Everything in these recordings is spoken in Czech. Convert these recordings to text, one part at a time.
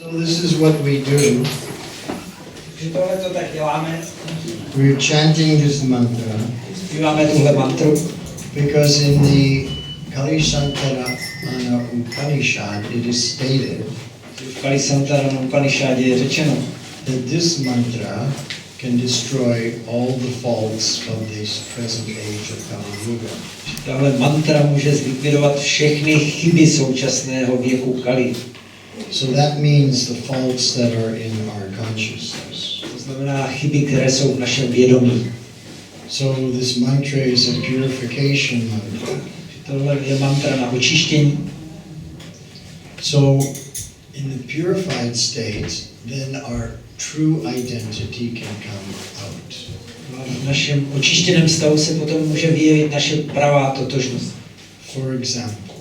So this is what we do. Takže tohle to tak děláme. We're chanting this mantra Zpíváme tuhle mantru. because in the Kali-Sankara Upanishad it is stated V Kali-Sankarana Upanishadě je řečeno, that this mantra can destroy all the faults of this present age of Kali Yuga. tahle mantra může zlikvidovat všechny chyby současného věku Kali. So that means the faults that are in our consciousness. To znamená chyby, které jsou v našem vědomí. So this mantra is a purification mantra. Tohle je mantra na očištění. So in the purified state, then our true identity can come out. V našem očištěném stavu se potom může vyjevit naše pravá totožnost. For example,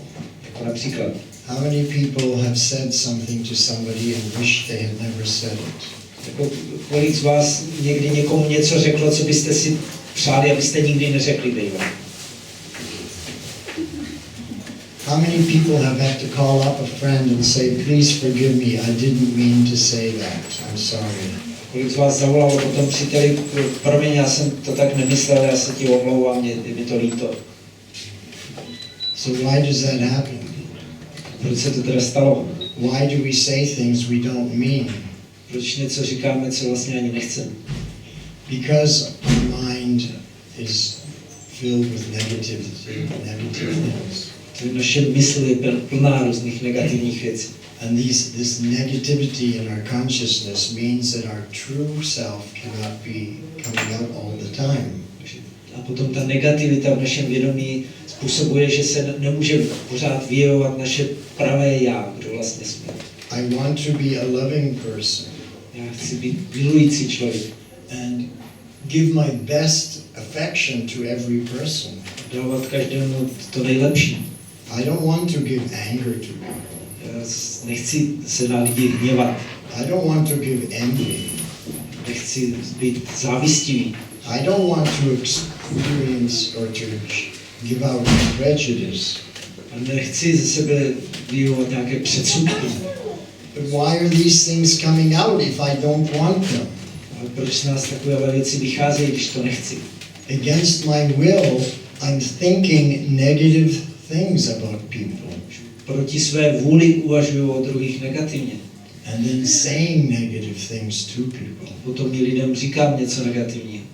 Jako například, how many people have said something to somebody and wish they had never said it? jako kolik z vás někdy někomu něco řeklo, co byste si přáli, abyste nikdy neřekli bývali. How many people have had to call up a friend and say, please forgive me, I didn't mean to say that, I'm sorry. Kolik z vás zavolalo potom příteli, promiň, já jsem to tak nemyslel, já se ti omlouvám, je mi to líto. So why does that happen? Proč se to teda stalo? Why do we say things we don't mean? Proč něco říkáme, co vlastně ani nechceme? Because our mind is filled with negative things. Naše mysl je plná různých negativních věcí. And this negativity in our consciousness means that our true self cannot be coming out all the time. A potom ta negativita v našem vědomí způsobuje, že se nemůže pořád vyjevovat naše pravé já, kdo vlastně jsme. I want to be a loving person. Já chci být milující člověk. And give my best affection to every person. Dávat každému to nejlepší. I don't want to give anger to people. Já nechci se na lidi hněvat. I don't want to give envy. Nechci být závistivý. I don't want to experience or to give out prejudice. A nechci ze sebe vyjevovat nějaké předsudky. But why are these things coming out if I don't want them? Ale proč z nás takové věci vycházejí, když to nechci? Against my will, I'm thinking negative things about people. Proti své vůli uvažuju o druhých negativně. And then saying negative things to people. Potom mi lidem říkám něco negativního.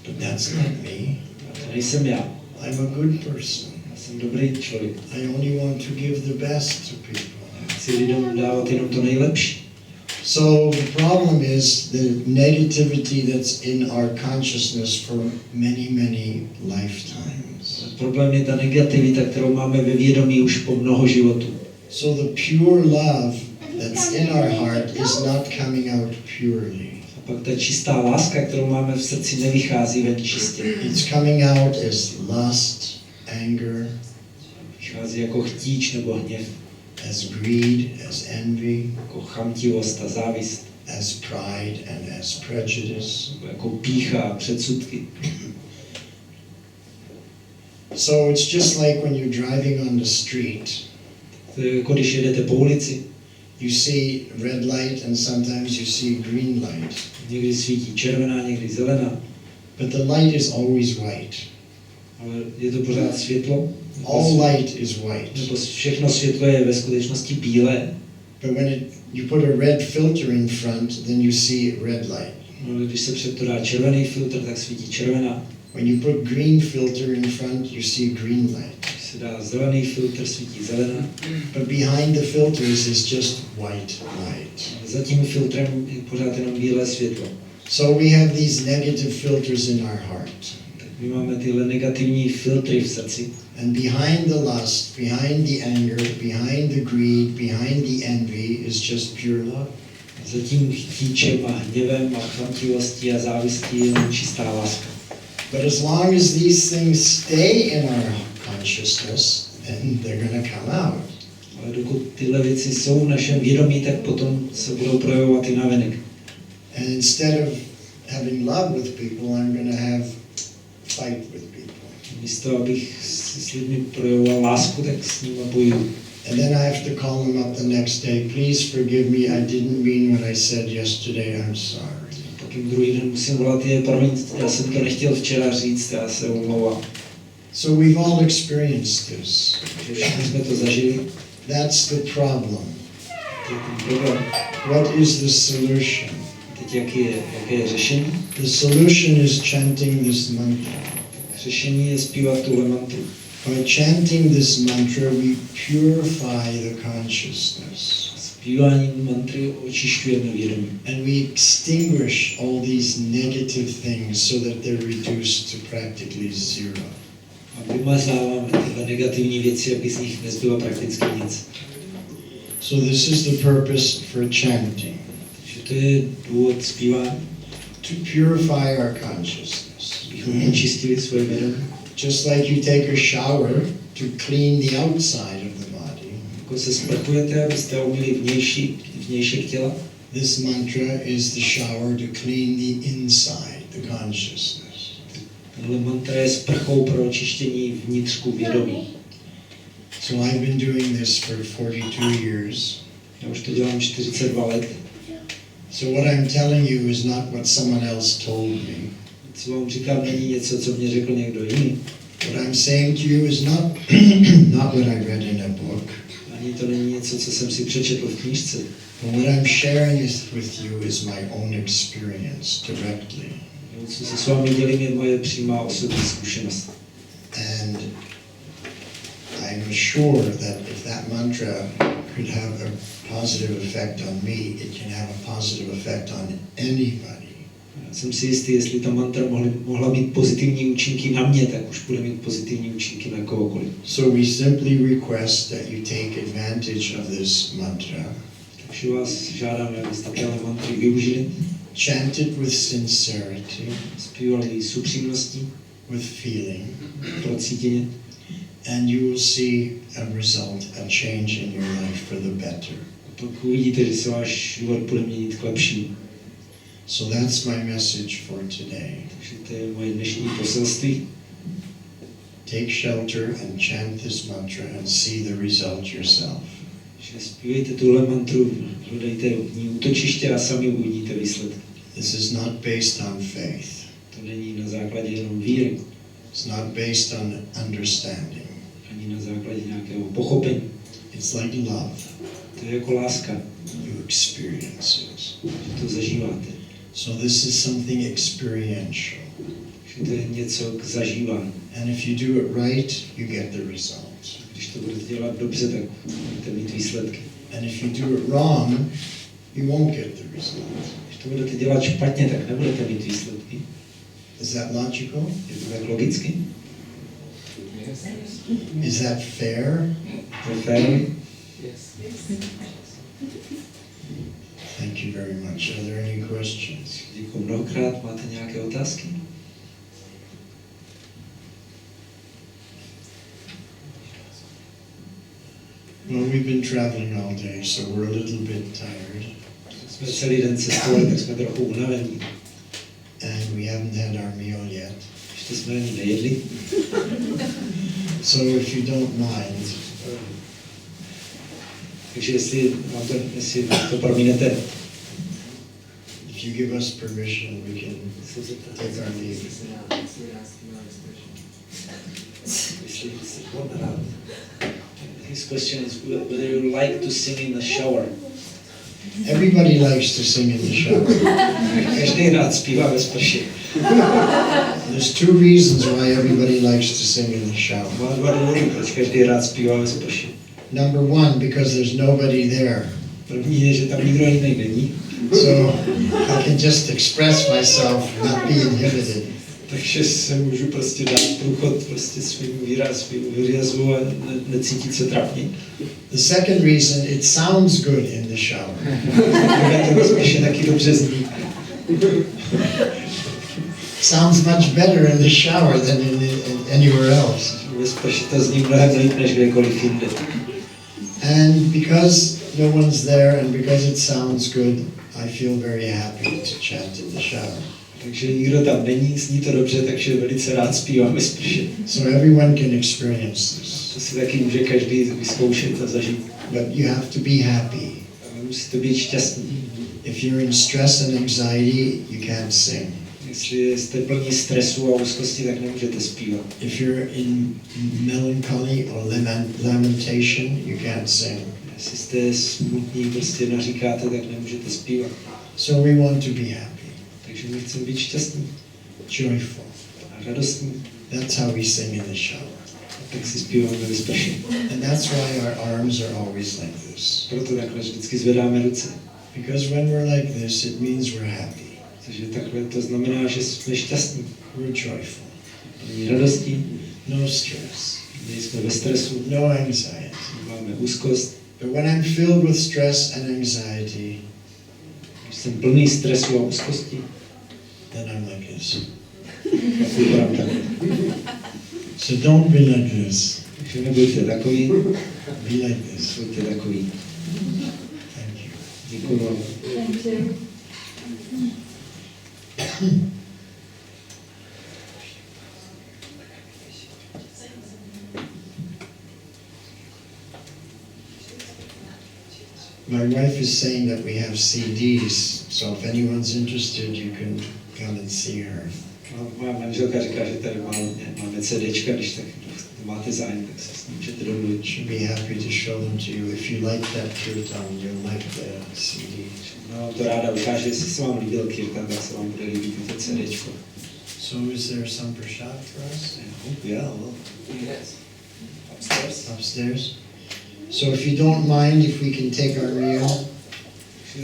But that's not me. A to nejsem já. I'm a good person. Já jsem dobrý člověk. I only want to give the best to people. Já chci lidem dávat jenom to nejlepší. So the problem is the negativity that's in our consciousness for many, many lifetimes. Problém je ta negativita, kterou máme ve vědomí už po mnoho životů. So the pure love that's in our heart is not coming out purely. A pak ta čistá láska, kterou máme v srdci, nevychází ven čistě. It's coming out as lust, anger, Vychází jako chtíč nebo hněv. as greed, as envy, Jako chamtivost a závist. as pride and as prejudice. Jako pýcha a předsudky. So it's just like when you're driving on the street. To je jako když jedete po ulici. You see red light and sometimes you see green light. Někdy svítí červená, někdy zelená. But the light is always white. Ale je to pořád světlo. All light is white. Nebo všechno světlo je ve skutečnosti bílé. But when you put a red filter in front, then you see red light. Ale když se před to dá červený filtr, tak svítí červená. When you put green filter in front, you see green light. Když se dá zelený filtr, svítí zelená. But behind the filters is just white light. Za tím filtrem je pořád jenom bílé světlo. So we have these negative filters in our heart. Tak my máme tyhle negativní filtry v srdci. And behind the lust, behind the anger, behind the greed, behind the envy is just pure love. Za tím chtíčem a hněvem a chamtivostí a závistí je jenom čistá láska. But as long as these things stay in our consciousness, then they're going to come out. Ale dokud tyhle věci jsou v našem vědomí, tak potom se budou projevovat i navenek. And instead of having love with people, I'm going to have fight with people. Místo, abych s lidmi projevoval lásku, tak s nimi bojuju. And then I have to call them up the next day. Please forgive me, I didn't mean what I said yesterday, I'm sorry. Pak jim druhý den musím volat, promiň, já jsem to nechtěl včera říct, já se omlouvám. So we've all experienced this. Takže všichni jsme to zažili. That's the problem. To je ten problém. What is the solution? Teď jaké je řešení? The solution is chanting this mantra. Řešení je zpívat tuhle mantru. By chanting this mantra, we purify the consciousness. Zpíváním mantry očišťujeme vědomí. And we extinguish all these negative things so that they're reduced to practically zero. A vymazáváme tyhle negativní věci, aby z nich nezbylo prakticky nic. So this is the purpose for chanting. Takže to je důvod zpívání. To purify our consciousness. Abychom očistili svoje vědomí. Just like you take a shower to clean the outside of the body. Jako se sprchujete, abyste umyli vnějšek těla. This mantra is the shower to clean the inside, the consciousness. Tahle mantra je sprchou pro očištění vnitřku vědomí. So I've been doing this for 42 years. Já už to dělám 42 let. So what I'm telling you is not what someone else told me. Co vám říkám, není něco, co mě řekl někdo jiný. What I'm saying to you is not not what I read in a book. Ani to není něco, co jsem si přečetl v knížce. But what I'm sharing with you is my own experience directly. Co se s vámi dělím, je moje přímá osobní zkušenost. And I'm sure that if that mantra could have a positive effect on me, it can have a positive effect on anybody. Já jsem si jistý, jestli ta mantra mohla mít pozitivní účinky na mě, tak už bude mít pozitivní účinky na kohokoliv. So we simply request that you take advantage of this mantra. Takže vás žádám, abyste téhle mantry využili. Chant it with sincerity, Zpívali s upřímností, with feeling, procítěně. and you will see a result, a change in your life for the better. Pak uvidíte, že se váš život bude měnit k lepšímu. So that's my message for today. Takže to je moje dnešní poselství. Take shelter and chant this mantra and see the result yourself. Že zpívejte tuhle mantru, hledejte v ní útočiště a sami uvidíte výsledky. This is not based on faith. To není na základě jenom víry, It's not based on understanding. ani na základě nějakého pochopení. It's like love. To je jako láska, You experience it. že to zažíváte. So this is something experiential. Že to je něco k zažívání. And if you do it right, you get the result. Když to budete dělat dobře, tak budete mít výsledky. And if you do it wrong, you won't get the result. Když to budete dělat špatně, tak nebudete mít výsledky. Is that logical? Je to tak logicky? Is that fair? To je fér? Thank you very much. Are there any questions? Děkuji mnohokrát. Máte nějaké otázky? Well, we've been traveling all day, so we're a little bit tired. Jsme celý den cestovali, tak jsme trochu unavení. And we haven't had our meal yet. Ještě jsme ani nejedli. So if you don't mind, Takže jestli to prominete, if you give us permission, we can take our leave. His question is whether you like to sing in the shower. Everybody likes to sing in the shower. Každý rád zpívá ve sprše. There's two reasons why everybody likes to sing in the shower. Má dva důvody, proč každý rád zpívá ve sprše. Number one, because there's nobody there. První je, že tam nikdo jiný není. So I can just express myself, not be inhibited. Takže se můžu prostě dát průchod prostě svým výrazu a necítit se trapně. The second reason, it sounds good in the shower. To spíše taky dobře zní. Sounds much better in the shower than in anywhere else. Ve sprše to zní mnohem líp než kdekoliv jinde. And because no one's there and because it sounds good, I feel very happy to chant in the shower. Takže nikdo tam není, zní to dobře, takže velice rád zpíváme sprše. So everyone can experience this. To si taky může každý vyzkoušet a zažít. But you have to be happy. Ale musíte být šťastní. If you're in stress and anxiety, you can't sing. Jestli jste plní stresu a úzkosti, tak nemůžete zpívat. If you're in melancholy or lamentation, you can't sing. Jestli jste smutní, prostě naříkáte, tak nemůžete zpívat. So we want to be happy, Takže my chceme být šťastní joyful. a radostní. That's how we sing in the shower. A tak si zpíváme ve sprše. And that's why our arms are always like this. Proto takhle vždycky zvedáme ruce. Because when we're like this, it means we're happy. Takže takhle to znamená, že jsme šťastní. We're joyful. Plní radostí, No stress. nejsme ve stresu, No anxiety. máme úzkost. But when I'm filled with stress and anxiety, Když jsem plný stresu a úzkosti, then I'm like this. tak vypadám takhle. So don't be like this. Takže nebuďte takový, Be like this. buďte takový. Thank you. Děkuji vám. Thank you. My wife is saying that we have CDs, so if anyone's interested, you can come and see her. A moja manželka říká, že tady máme CDčka, když tak máte zájem, tak se s ním můžete domluvit. She'll be happy to show them to you. If you like that kirtan, you'll like the CD. No, to ráda ukáže, jestli se vám líbil kirtan, tak se vám bude líbit i to CDčko. So is there some prasad for us? Yeah, well, yes. Upstairs. Upstairs? So if you don't mind, if we can take our meal.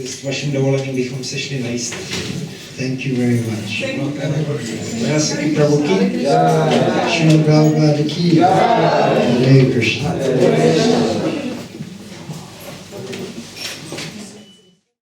S vaším dovolením bychom se šli najíst. Thank you very much. Vaiyasaki Prabhu ki. Srila Prabhupada ki. Hare Krishna.